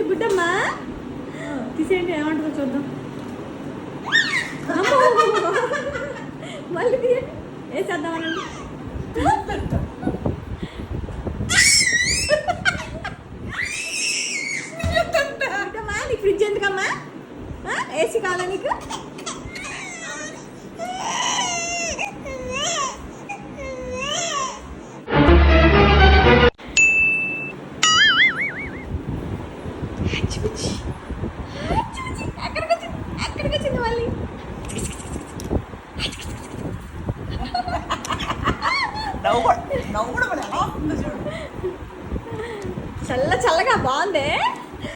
బుడ్డమ్మా తీసేయండి ఏమంటుందో చూద్దాం. మళ్ళీ తీయండి వేసేద్దామనండి. బుడ్డమ్మా నీకు ఫ్రిడ్జ్ ఎందుకమ్మా? ఏసీ కావాలా నీకు? ఎక్కడికి వచ్చింది మళ్ళీ? చల్లగా బాగుందే.